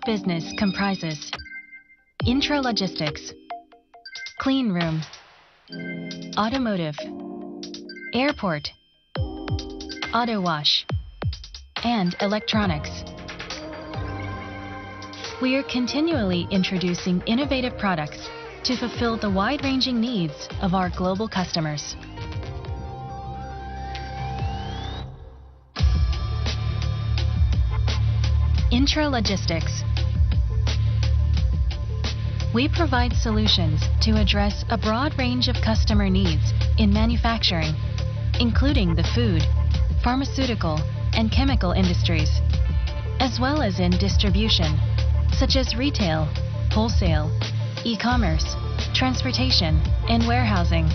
business comprises intralogistics, clean room, automotive, airport, auto wash, and electronics. We are continually introducing innovative products to fulfill the wide-ranging needs of our global customers. Intralogistics. We provide solutions to address a broad range of customer needs in manufacturing, including the food, pharmaceutical, and chemical industries, as well as in distribution, such as retail, wholesale, e-commerce, transportation, and warehousing.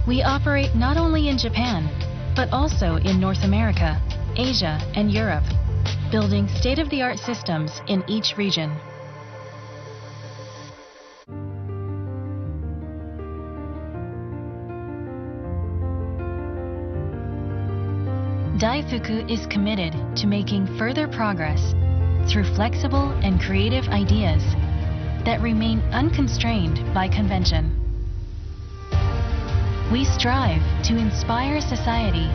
We operate not only in Japan, but also in North America, Asia, and Europe, building state-of-the-art systems in each region. DAIFUKU is committed to making further progress through flexible and creative ideas that remain unconstrained by convention. We strive to inspire society,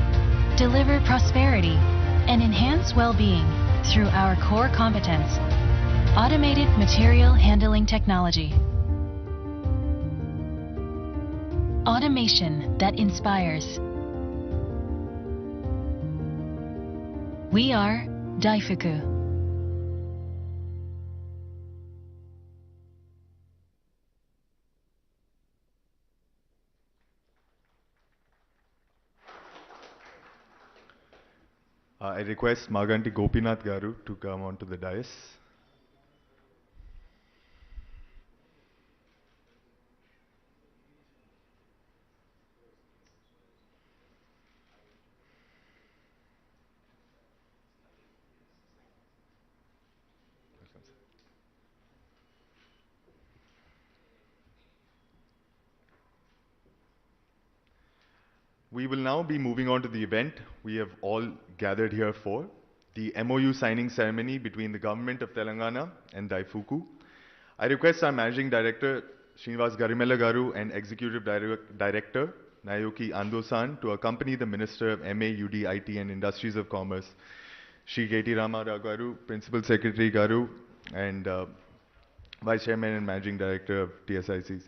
deliver prosperity, and enhance well-being through our core competence, automated material handling technology. Automation that inspires. We are DAIFUKU. I request Maganti Gopinath Garu to come onto the dais. We will now be moving on to the event we have all gathered here for, the MoU signing ceremony between the Government of Telangana and DAIFUKU. I request our Managing Director, Srinivas Garimella Garu, and Executive Director, Naoki Ando-san, to accompany the Minister of MoU, IT and Industries of Commerce, Shri KT Ramarao Garu, Principal Secretary Garu, and Vice Chairman and Managing Director of TSICs.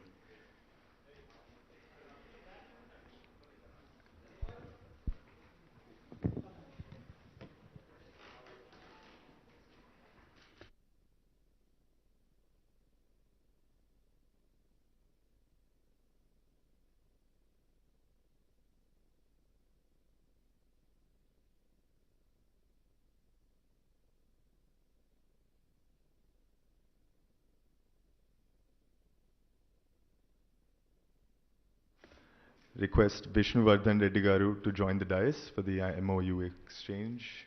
Request Vishnuvardhan Reddy Garu to join the dais for the MoU exchange.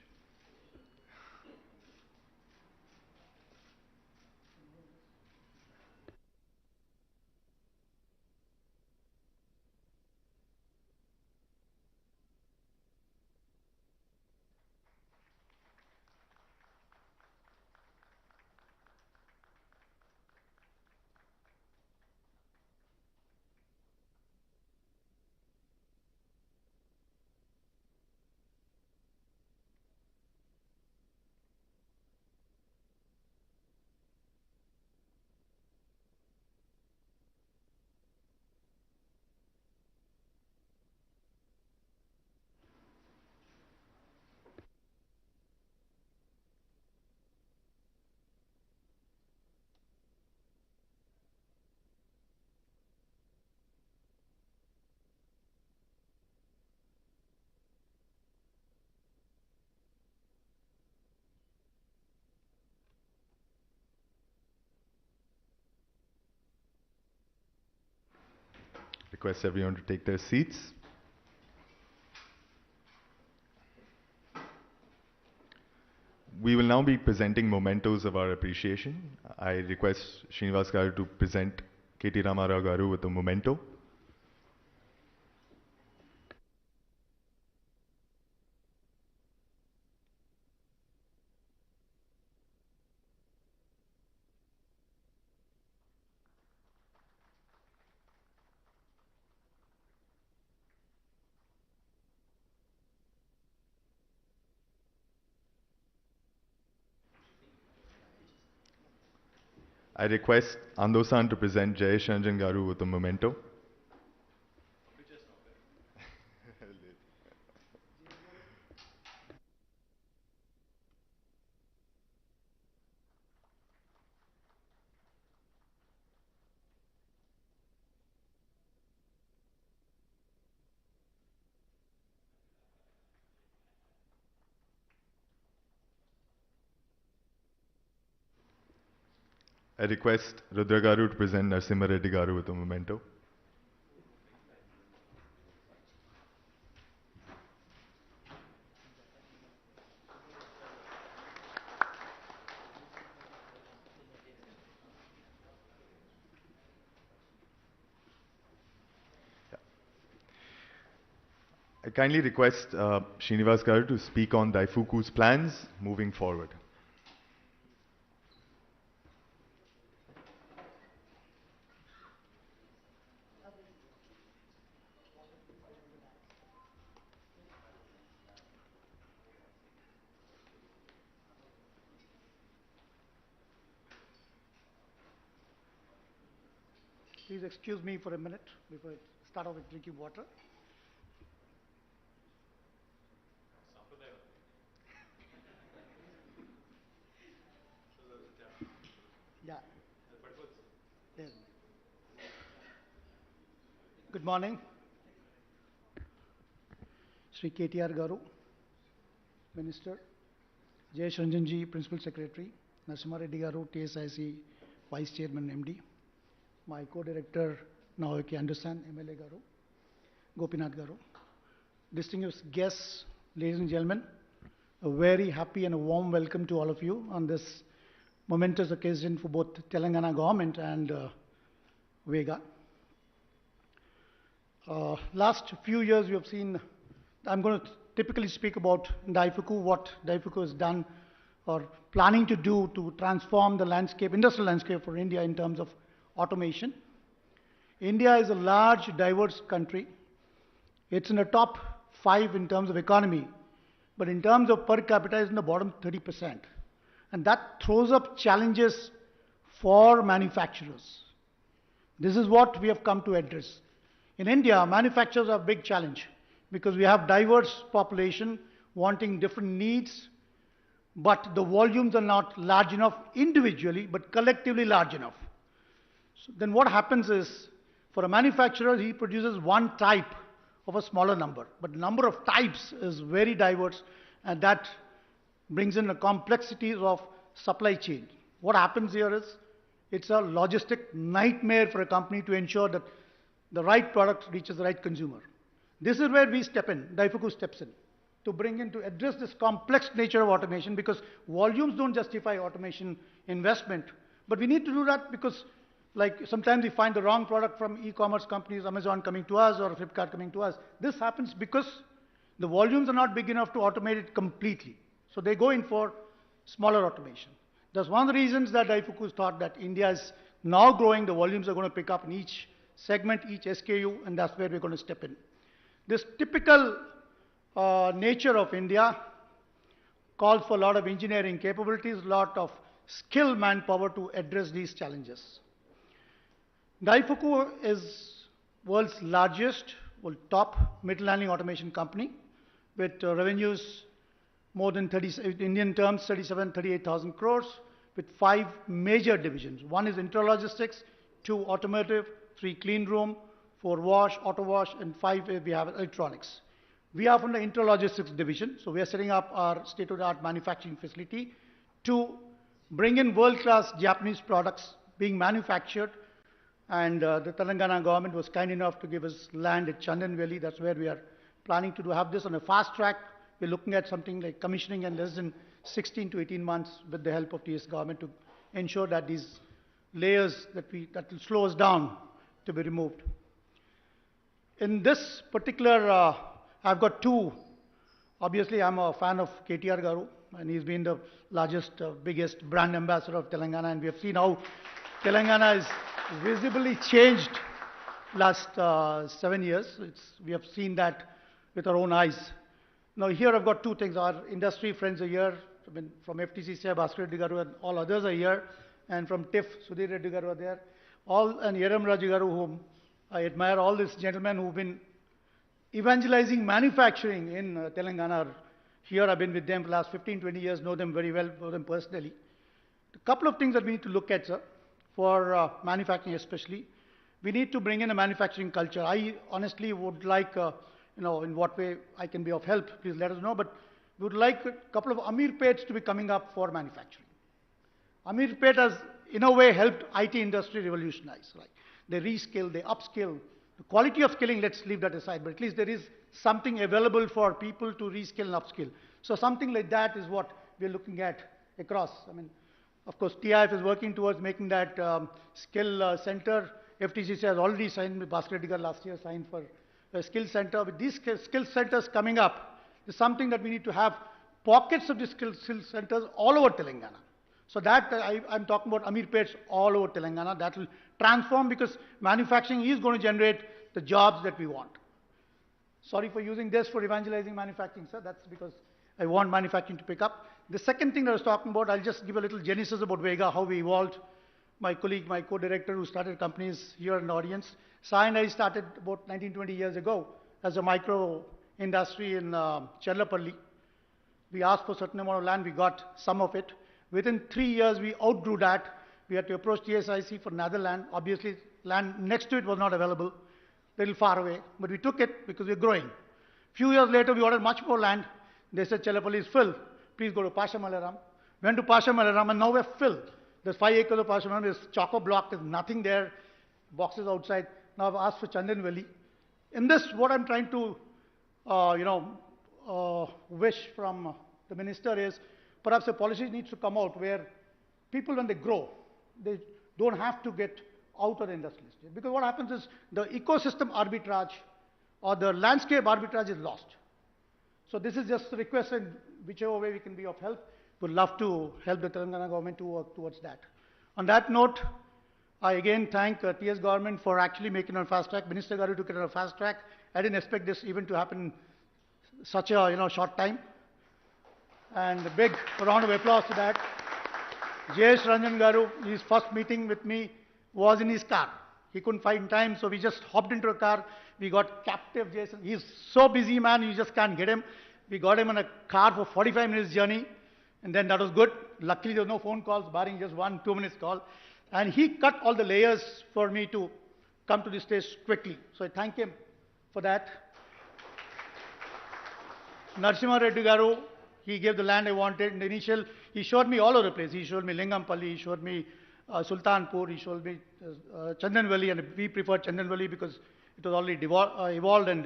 Request everyone to take their seats. We will now be presenting mementos of our appreciation. I request Srinivas Garu to present KT Ramarao Garu with a memento. I request Andosan to present Jayesh Ranjan Garu with a memento. I request Rudra Garu to present Narsimha Reddy Garu with a memento. I kindly request Srinivas Garu to speak on DAIFUKU's plans moving forward. Please excuse me for a minute before I start off with drinking water. Yeah. Yes. Good morning. Sri KTR Garu, Minister, Jayesh Ranjan Ji, Principal Secretary, Narsimha Reddy Garu, TSIC Vice Chairman MD, my co-director Naoki Anderson, MLA Garu, Gopinath Garu, distinguished guests, ladies and gentlemen, a very happy and a warm welcome to all of you on this momentous occasion for both Telangana government and Vega. Last few years we have seen, I'm going to typically speak about DAIFUKU, what DAIFUKU has done or planning to do to transform the landscape, industrial landscape for India in terms of automation. India is a large, diverse country. It's in the top 5 in terms of economy, but in terms of per capita, it's in the bottom 30%. And that throws up challenges for manufacturers. This is what we have come to address. In India, manufacturers are a big challenge because we have diverse population wanting different needs, but the volumes are not large enough individually, but collectively large enough. So then what happens is, for a manufacturer, he produces one type of a smaller number, but the number of types is very diverse, and that brings in the complexities of supply chain. What happens here is, it's a logistic nightmare for a company to ensure that the right product reaches the right consumer. This is where we step in, DAIFUKU steps in, to bring in, to address this complex nature of automation, because volumes don't justify automation investment. But we need to do that because, like, sometimes we find the wrong product from e-commerce companies, Amazon coming to us or Flipkart coming to us. This happens because the volumes are not big enough to automate it completely. So they go in for smaller automation. That's one of the reasons that DAIFUKU thought that India is now growing, the volumes are going to pick up in each segment, each SKU, and that's where we're going to step in. This typical nature of India calls for a lot of engineering capabilities, a lot of skilled manpower to address these challenges. DAIFUKU is world's largest, top metal handling automation company with revenues more than 30, Indian terms, 38,000 crores, with 5 major divisions. 1 is intralogistics, 2 automotive, 3 clean room, 4 wash, auto wash, and 5 we have electronics. We are from the intralogistics division, so we are setting up our state-of-the-art manufacturing facility to bring in world-class Japanese products being manufactured. And the Telangana government was kind enough to give us land at Chandan Valley. That's where we are planning to have this on a fast track. We're looking at something like commissioning in less than 16 to 18 months with the help of TS government to ensure that these layers that will slow us down to be removed. In this particular, I've got 2. Obviously, I'm a fan of KTR Garu, and he's been the largest, biggest brand ambassador of Telangana, and we have seen how Telangana is visibly changed last 7 years. We have seen that with our own eyes. Now here I've got 2 things. Our industry friends are here, from FTC, Bhaskar Reddy Garu, and all others are here. and from TIFF, Sudhir Reddy Garu are there. All, and Yeram Raju Garu, whom I admire, all these gentlemen who've been evangelizing manufacturing in Telangana. Here I've been with them for the last 15, 20 years, know them very well, know them personally. A couple of things that we need to look at, sir, for manufacturing especially. We need to bring in a manufacturing culture. I honestly would like, in what way I can be of help, please let us know, but we would like a couple of Ameerpets to be coming up for manufacturing. Ameerpet has, in a way, helped IT industry revolutionize. Right? They reskill, they upskill. The quality of skilling, let's leave that aside, but at least there is something available for people to reskill and upskill. So something like that is what we're looking at across. I mean, of course, TIF is working towards making that skill center. FTCC has already signed with Bhaskar Reddy last year, signed for a skill center. With these skill centers coming up, is something that we need to have pockets of these skill centers all over Telangana. So that I'm talking about Ameerpets all over Telangana. That will transform because manufacturing is going to generate the jobs that we want. Sorry for using this for evangelizing manufacturing, sir. That's because I want manufacturing to pick up. The second thing that I was talking about, I'll just give a little genesis about Vega, how we evolved. My colleague, my co-director who started companies here in the audience, Sai and I started about 19, 20 years ago as a micro industry in Cherlapalli. We asked for a certain amount of land, we got some of it. Within 3 years, we outgrew that. We had to approach TSIC for another land. Obviously, land next to it was not available, a little far away, but we took it because we're growing. Few years later, we ordered much more land. They said, Cherlapalli is full. Please go to Pasha Malaram. Went to Pasha Malaram, and now we're filled. There's 5 acres of Pasha Malaram. There's choco block. There's nothing there. Boxes outside. Now I've asked for Chandan Valley. In this, what I'm trying to, wish from the minister is, perhaps a policy needs to come out where people, when they grow, they don't have to get out of the industrial estate. Because what happens is the ecosystem arbitrage or the landscape arbitrage is lost. So this is just a request, and whichever way we can be of help, we'd love to help the Telangana government to work towards that. On that note, I again thank TS government for actually making it on fast track. Minister Garu took it on a fast track. I didn't expect this even to happen in such a short time. And a big round of applause to that. Jayesh Ranjan Garu, his first meeting with me was in his car. He couldn't find time, so we just hopped into a car. We got captive Jason. He's so busy, man, you just can't get him. We got him in a car for 45 minutes journey, and then that was good. Luckily, there was no phone calls, barring just 1-2 minutes call. And he cut all the layers for me to come to this stage quickly. So I thank him for that. Narasimha Reddy Garu, he gave the land I wanted in the initial. He showed me all over the place. He showed me Lingampalli, he showed me Sultanpur, he showed me Chandan Valley, and we preferred Chandan Valley because it was already evolved and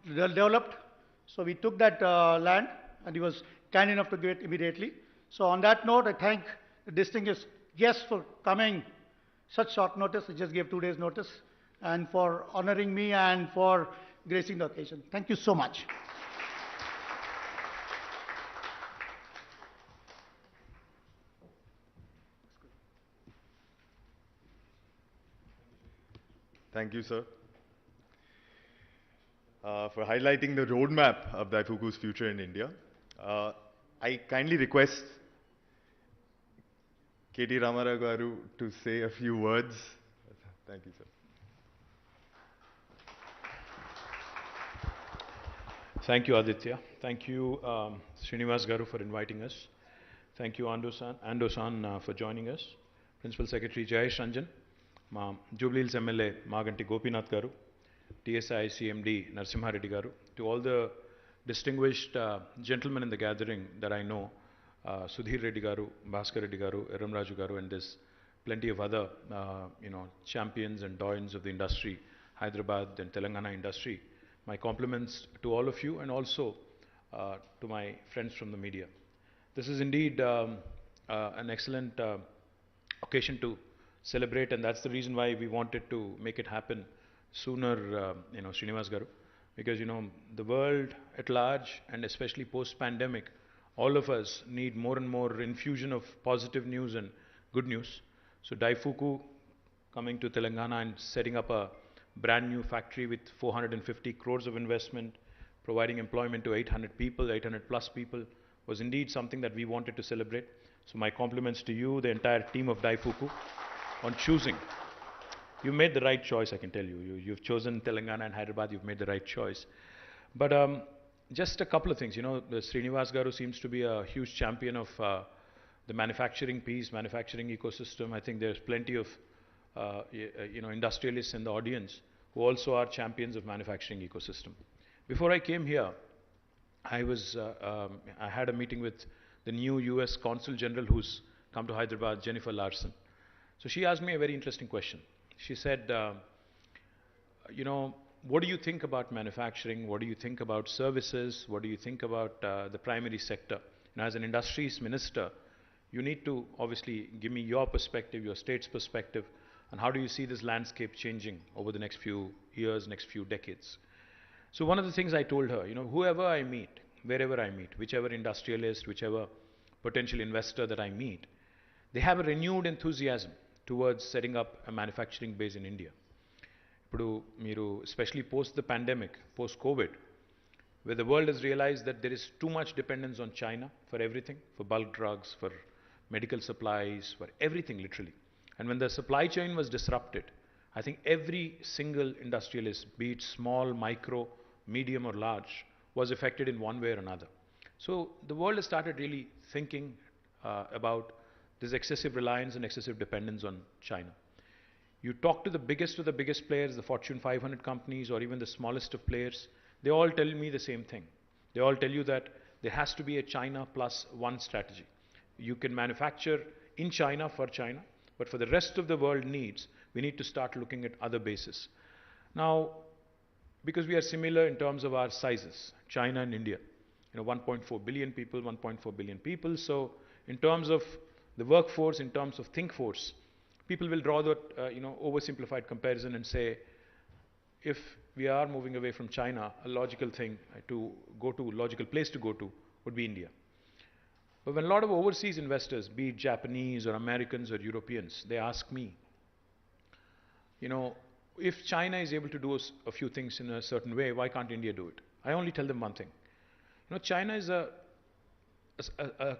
developed. So we took that land, and he was kind enough to give it immediately. So on that note, I thank the distinguished guests for coming such short notice. I just gave 2 days notice, and for honoring me and for gracing the occasion. Thank you so much. Thank you, sir, for highlighting the roadmap of DAIFUKU's future in India. I kindly request KT Ramarao Garu to say a few words. Thank you, sir. Thank you, Aditya. Thank you, Srinivas Garu, for inviting us. Thank you, Ando-san, for joining us. Principal Secretary Jayesh Ranjan, Jubilee Hills MLA Maganti Gopinath Garu, TSI CMD Narasimha Reddy Garu, to all the distinguished gentlemen in the gathering that I know, Sudhir Reddy Garu, Bhaskar Reddy Garu, Eram Raju Garu, and there's plenty of other champions and doyens of the industry, Hyderabad and Telangana industry. My compliments to all of you, and also to my friends from the media. This is indeed an excellent occasion to celebrate, and that's the reason why we wanted to make it happen sooner, Srinivas Garu, because the world at large, and especially post-pandemic, all of us need more and more infusion of positive news and good news. So DAIFUKU coming to Telangana and setting up a brand new factory with 450 crores of investment, providing employment to 800 people, 800 plus people, was indeed something that we wanted to celebrate. So my compliments to you, the entire team of DAIFUKU, on choosing. You made the right choice, I can tell you. You've chosen Telangana and Hyderabad, you've made the right choice. But just a couple of things. Srinivas Garu seems to be a huge champion of the manufacturing piece, manufacturing ecosystem. I think there's plenty of industrialists in the audience who also are champions of manufacturing ecosystem. Before I came here, I had a meeting with the new US Consul General who's come to Hyderabad, Jennifer Larson. So she asked me a very interesting question. She said, what do you think about manufacturing? What do you think about services? What do you think about the primary sector? As an industries minister, you need to obviously give me your perspective, your state's perspective, and how do you see this landscape changing over the next few years, next few decades? So one of the things I told her, whoever I meet, wherever I meet, whichever industrialist, whichever potential investor that I meet, they have a renewed enthusiasm towards setting up a manufacturing base in India. Especially post the pandemic, post-COVID, where the world has realized that there is too much dependence on China for everything, for bulk drugs, for medical supplies, for everything literally. And when the supply chain was disrupted, I think every single industrialist, be it small, micro, medium or large, was affected in one way or another. So the world has started really thinking about this excessive reliance and excessive dependence on China. You talk to the biggest of the biggest players, the Fortune 500 companies or even the smallest of players, they all tell me the same thing. They all tell you that there has to be a China plus one strategy. You can manufacture in China for China, but for the rest of the world needs, we need to start looking at other bases. Now, because we are similar in terms of our sizes, China and India, 1.4 billion people, 1.4 billion people. So in terms of the workforce, in terms of think force, people will draw that oversimplified comparison and say, if we are moving away from China, a logical thing to go to, logical place to go to would be India. But when a lot of overseas investors, be it Japanese or Americans or Europeans, they ask me, if China is able to do a few things in a certain way, why can't India do it? I only tell them one thing. China is a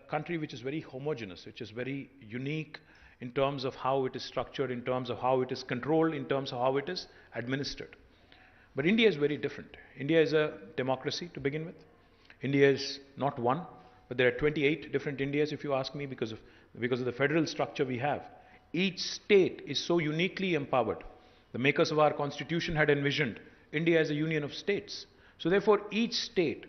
country which is very homogeneous, which is very unique in terms of how it is structured, in terms of how it is controlled, in terms of how it is administered. But India is very different. India is a democracy to begin with. India is not one, but there are 28 different Indias, if you ask me, because of the federal structure we have. Each state is so uniquely empowered. The makers of our constitution had envisioned India as a union of states. So therefore, each state,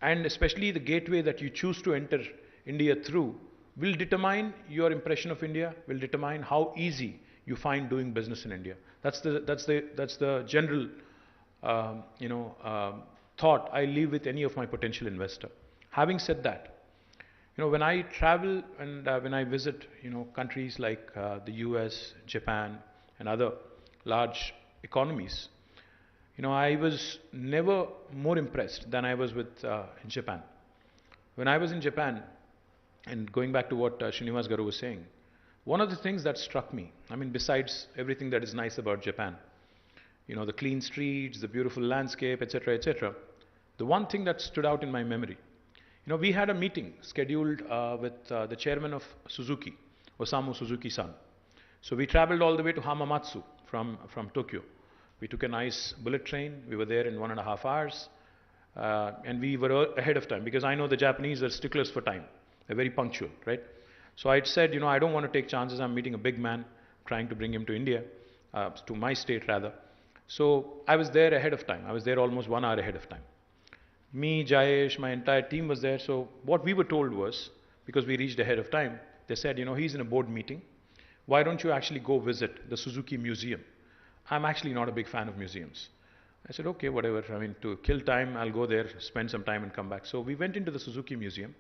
and especially the gateway that you choose to enter India through, will determine your impression of India, will determine how easy you find doing business in India. That's the general thought I leave with any of my potential investor. Having said that, when I travel and when I visit countries like the US, Japan and other large economies, I was never more impressed than I was with in Japan. When I was in Japan, and going back to what Srinivas Garu was saying, one of the things that struck me, besides everything that is nice about Japan, the clean streets, the beautiful landscape, etc., etc., the one thing that stood out in my memory, we had a meeting scheduled with the chairman of Suzuki, Osamu Suzuki-san. So we traveled all the way to Hamamatsu from Tokyo. We took a nice bullet train. We were there in 1.5 hours. And we were ahead of time, because I know the Japanese are sticklers for time. They're very punctual, right? So I said, I don't want to take chances. I'm meeting a big man, trying to bring him to India, to my state rather. So I was there ahead of time. I was there almost 1 hour ahead of time. Me, Jayesh, my entire team was there. So what we were told was, because we reached ahead of time, they said, he's in a board meeting. Why don't you actually go visit the Suzuki Museum? I'm actually not a big fan of museums. I said, okay, whatever. To kill time, I'll go there, spend some time and come back. So we went into the Suzuki Museum.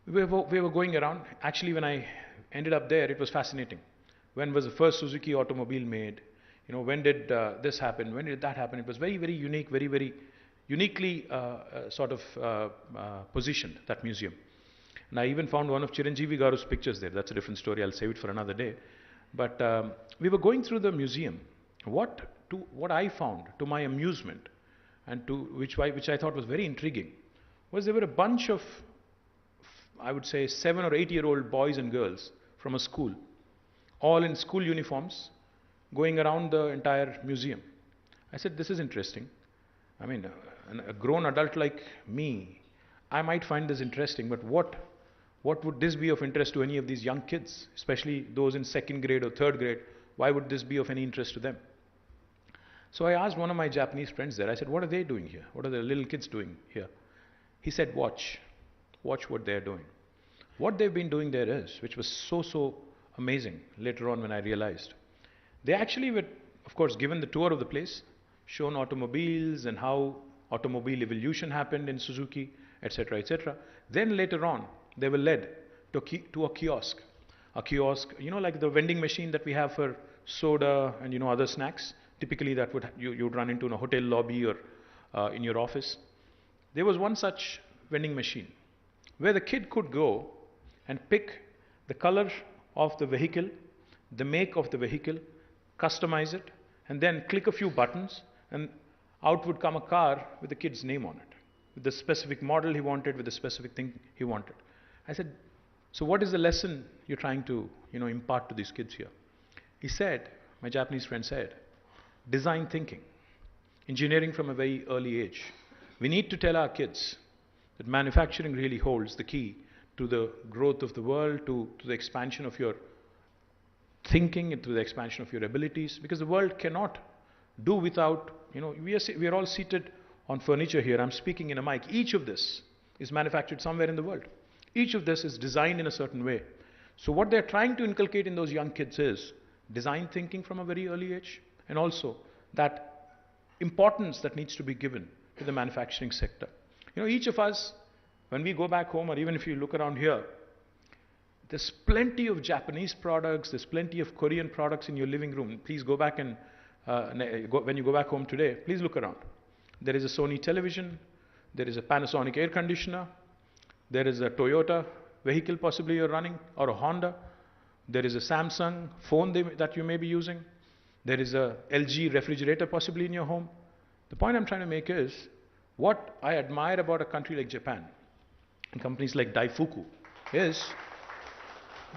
We were going around. Actually, when I ended up there, it was fascinating. When was the first Suzuki automobile made? When did this happen? When did that happen? It was very, very unique, very, very uniquely positioned, that museum. And I even found one of Chiranjeevi Garu's pictures there. That's a different story. I'll save it for another day. But we were going through the museum. What I found, to my amusement, and which I thought was very intriguing, was there were a bunch of I would say 7 or 8-year-old boys and girls from a school, all in school uniforms, going around the entire museum. I said, this is interesting. I mean, a grown adult like me, I might find this interesting, but what would this be of interest to any of these young kids, especially those in 2nd grade or 3rd grade? Why would this be of any interest to them? So I asked one of my Japanese friends there, I said, what are they doing here? What are the little kids doing here? He said, watch what they're doing. What they've been doing there is, which was so amazing later on when I realized, they actually were, of course, given the tour of the place, shown automobiles and how automobile evolution happened in Suzuki, etc., etc. Then later on, they were led to a kiosk. A kiosk, like the vending machine that we have for soda and other snacks. Typically, that you'd run into in a hotel lobby or in your office. There was one such vending machine where the kid could go and pick the color of the vehicle, the make of the vehicle, customize it, and then click a few buttons, and out would come a car with the kid's name on it, with the specific model he wanted, with the specific thing he wanted. I said, so what is the lesson you're trying to impart to these kids here? He said, my Japanese friend said, design thinking, engineering from a very early age. We need to tell our kids that manufacturing really holds the key to the growth of the world, to the expansion of your thinking, and to the expansion of your abilities, because the world cannot do without, we are all seated on furniture here. I'm speaking in a mic. Each of this is manufactured somewhere in the world. Each of this is designed in a certain way. So what they're trying to inculcate in those young kids is design thinking from a very early age, and also that importance that needs to be given to the manufacturing sector. Each of us, when we go back home, or even if you look around here, there's plenty of Japanese products, there's plenty of Korean products in your living room. Please go back and, when you go back home today, please look around. There is a Sony television, there is a Panasonic air conditioner, there is a Toyota vehicle possibly you're running, or a Honda, there is a Samsung phone that you may be using, there is a LG refrigerator possibly in your home. The point I'm trying to make is, what I admire about a country like Japan, and companies like DAIFUKU, is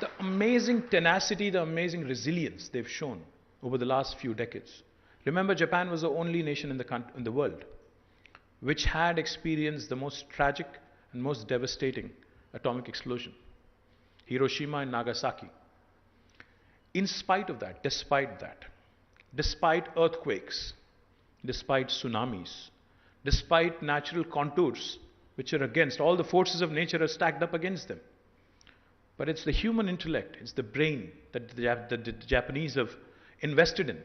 the amazing tenacity, the amazing resilience they've shown over the last few decades. Remember, Japan was the only nation in the world which had experienced the most tragic and most devastating atomic explosion, Hiroshima and Nagasaki. In spite of that, despite earthquakes, despite tsunamis, despite natural contours which are against, all the forces of nature are stacked up against them. But it's the human intellect, it's the brain that the Japanese have invested in.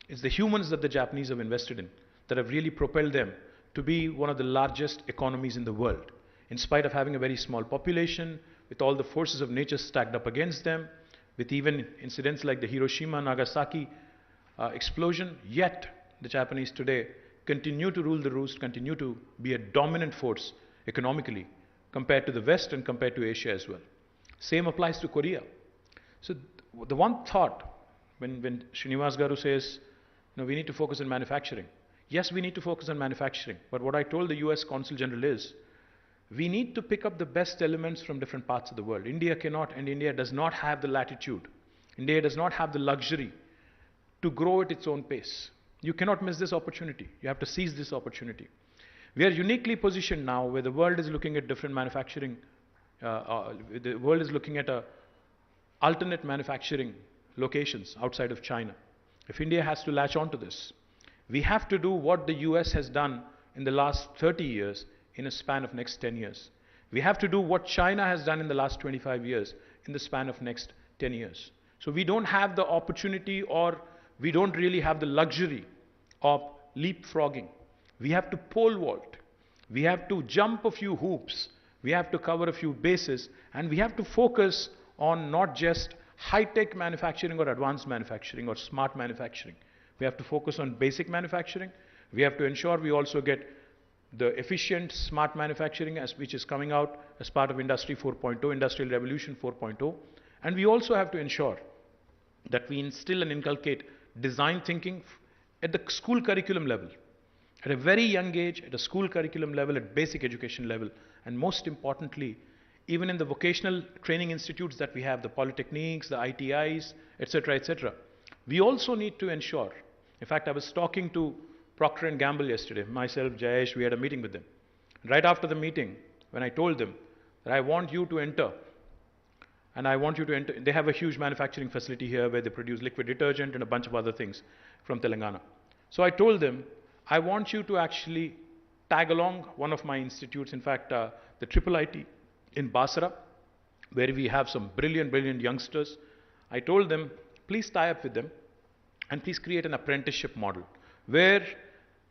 It's the humans that the Japanese have invested in that have really propelled them to be one of the largest economies in the world. In spite of having a very small population, with all the forces of nature stacked up against them, with even incidents like the Hiroshima-Nagasaki explosion, yet the Japanese today continue to rule the roost, continue to be a dominant force economically compared to the West and compared to Asia as well. Same applies to Korea. So the one thought, when Srinivas Garu says, we need to focus on manufacturing. Yes, we need to focus on manufacturing. But what I told the US Consul General is, we need to pick up the best elements from different parts of the world. India cannot, and India does not have the latitude. India does not have the luxury to grow at its own pace. You cannot miss this opportunity. You have to seize this opportunity. We are uniquely positioned now where the world is looking at different manufacturing, the world is looking at alternate manufacturing locations outside of China. If India has to latch on to this, we have to do what the US has done in the last 30 years in a span of next 10 years. We have to do what China has done in the last 25 years in the span of next 10 years. So we don't have the opportunity, or we don't really have the luxury of leapfrogging. We have to pole vault. We have to jump a few hoops. We have to cover a few bases, and we have to focus on not just high-tech manufacturing or advanced manufacturing or smart manufacturing. We have to focus on basic manufacturing. We have to ensure we also get the efficient, smart manufacturing which is coming out as part of Industry 4.0, Industrial Revolution 4.0. And we also have to ensure that we instill and inculcate design thinking at the school curriculum level, at a very young age, at a school curriculum level, at basic education level, and most importantly, even in the vocational training institutes that we have, the polytechniques, the ITIs, etc., etc. We also need to ensure, in fact, I was talking to Procter & Gamble yesterday, myself, Jayesh, we had a meeting with them. Right after the meeting, when I told them that I want you to enter, and I want you to enter, they have a huge manufacturing facility here where they produce liquid detergent and a bunch of other things from Telangana. So I told them, I want you to actually tag along one of my institutes, in fact, the Triple IT in Basra, where we have some brilliant, brilliant youngsters. I told them, please tie up with them and please create an apprenticeship model where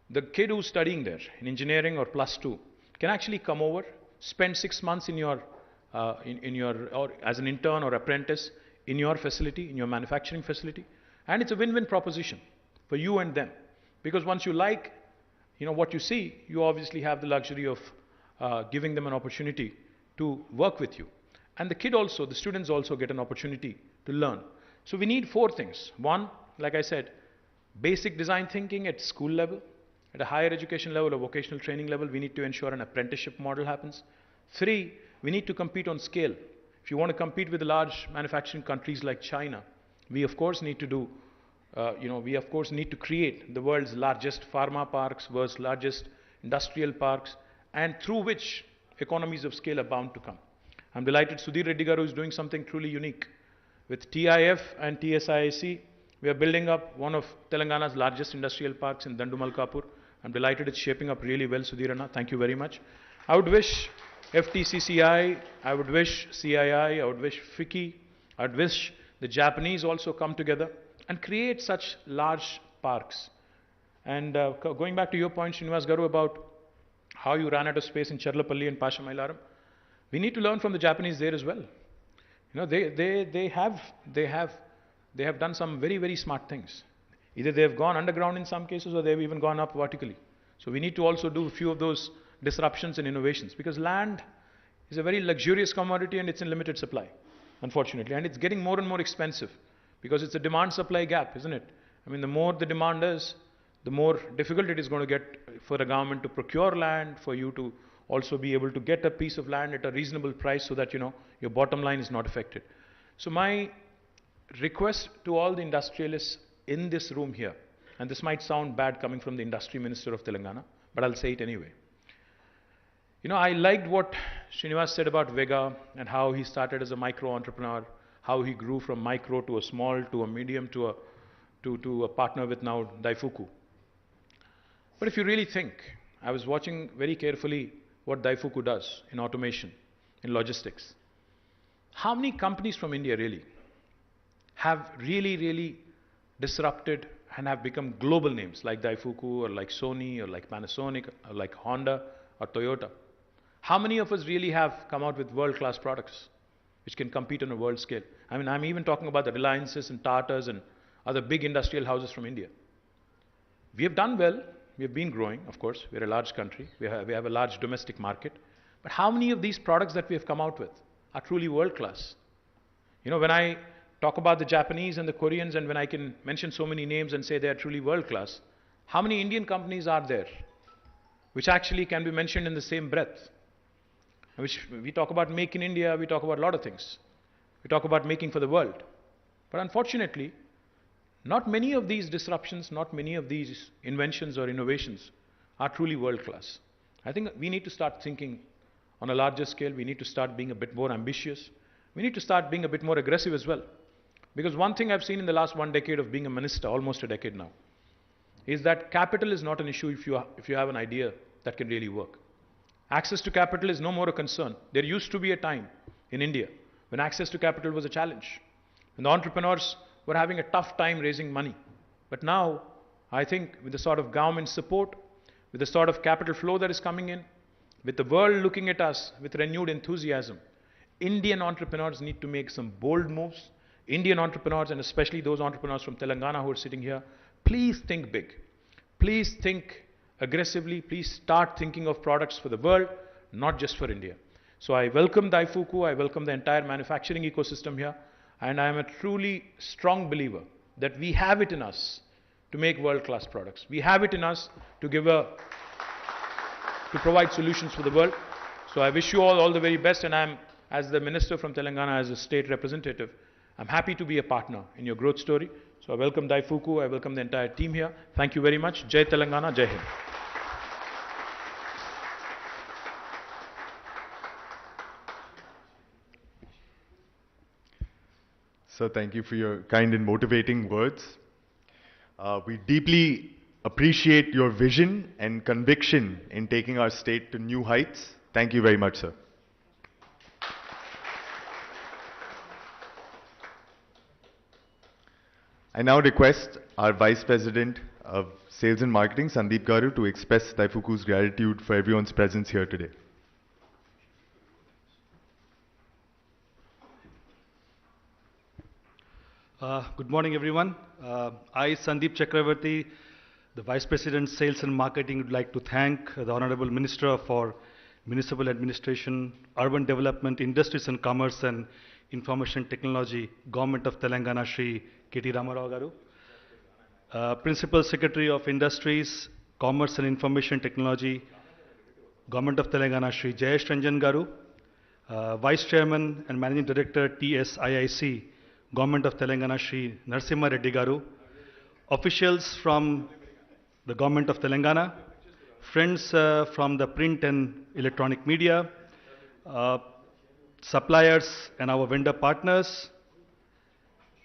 the kid who's studying there in engineering or +2 can actually come over, spend 6 months in your, or as an intern or apprentice in your facility, in your manufacturing facility. And it's a win-win proposition for you and them. Because once you like, what you see, you obviously have the luxury of giving them an opportunity to work with you. And the kid also, the students also get an opportunity to learn. So we need 4 things. 1, like I said, basic design thinking at school level. At a higher education level or vocational training level, we need to ensure an apprenticeship model happens. 3, we need to compete on scale. If you want to compete with the large manufacturing countries like China, we of course need to do, we of course need to create the world's largest pharma parks, world's largest industrial parks, and through which economies of scale are bound to come. I'm delighted Sudhir Reddy Garu is doing something truly unique. With TIF and TSIAC, we are building up one of Telangana's largest industrial parks in Dandumalkapur. I'm delighted it's shaping up really well, Sudhir Anna. Thank you very much. I would wish FTCCI, I would wish CII, I would wish FICCI, I would wish the Japanese also come together and create such large parks. And going back to your point, Srinivas Garu, about how you ran out of space in Cherlapalli and Pashamailaram, we need to learn from the Japanese there as well. They have done some very, very smart things. Either they have gone underground in some cases or they have even gone up vertically. So we need to also do a few of those disruptions and innovations, because land is a very luxurious commodity and it's in limited supply, unfortunately. And it's getting more and more expensive because it's a demand-supply gap, isn't it? I mean, the more the demand is, the more difficult it is going to get for a government to procure land, for you to also be able to get a piece of land at a reasonable price so that, your bottom line is not affected. So my request to all the industrialists in this room here, and this might sound bad coming from the Industry Minister of Telangana, but I'll say it anyway. I liked what Srinivas said about Vega and how he started as a micro-entrepreneur, how he grew from micro to a small, to a medium, to a partner with now DAIFUKU. But if you really think, I was watching very carefully what DAIFUKU does in automation, in logistics. How many companies from India really have really disrupted and have become global names like DAIFUKU or like Sony or like Panasonic or like Honda or Toyota? How many of us really have come out with world-class products which can compete on a world scale? I mean, I'm even talking about the Reliances and Tatas and other big industrial houses from India. We have done well. We have been growing, of course. We're a large country. We have a large domestic market. But how many of these products that we have come out with are truly world-class? When I talk about the Japanese and the Koreans, and when I can mention so many names and say they are truly world-class, how many Indian companies are there which actually can be mentioned in the same breath? Which we talk about Make in India, we talk about a lot of things. We talk about making for the world. But unfortunately, not many of these disruptions, not many of these inventions or innovations are truly world-class. I think we need to start thinking on a larger scale. We need to start being a bit more ambitious. We need to start being a bit more aggressive as well. Because one thing I've seen in the last 1 decade of being a minister, almost a decade now, is that capital is not an issue if you have an idea that can really work. Access to capital is no more a concern. There used to be a time in India when access to capital was a challenge, when the entrepreneurs were having a tough time raising money. But now, I think with the sort of government support, with the sort of capital flow that is coming in, with the world looking at us with renewed enthusiasm, Indian entrepreneurs need to make some bold moves. Indian entrepreneurs, and especially those entrepreneurs from Telangana who are sitting here, please think big. Please think aggressively. Please start thinking of products for the world, not just for India. So I welcome DAIFUKU, I welcome the entire manufacturing ecosystem here, and I am a truly strong believer that we have it in us to make world-class products. We have it in us to provide solutions for the world. So I wish you all the very best, and I'm as the Minister from Telangana, as a state representative, I'm happy to be a partner in your growth story. So I welcome DAIFUKU, I welcome the entire team here. Thank you very much. Jai Telangana, Jai Hind. Sir, thank you for your kind and motivating words. We deeply appreciate your vision and conviction in taking our state to new heights. Thank you very much, sir. I now request our Vice President of Sales and Marketing, Sandeep Garu, to express DAIFUKU's gratitude for everyone's presence here today. Good morning, everyone. I, Sandeep Chakravarti, the Vice President, Sales and Marketing, would like to thank the Honorable Minister for Municipal Administration, Urban Development, Industries and Commerce and Information Technology, Government of Telangana, Shri KT Ramarao Garu, Principal Secretary of Industries, Commerce and Information Technology, Government of Telangana, Shri Jayesh Ranjan Garu, Vice Chairman and Managing Director, TSIIC, Government of Telangana, Shri Narasimha Reddy Garu, officials from the Government of Telangana, friends from the print and electronic media, suppliers and our vendor partners,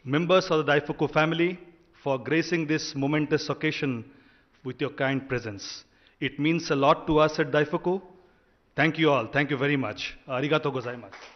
members of the DAIFUKU family, for gracing this momentous occasion with your kind presence. It means a lot to us at DAIFUKU. Thank you all. Thank you very much. Arigato gozaimasu.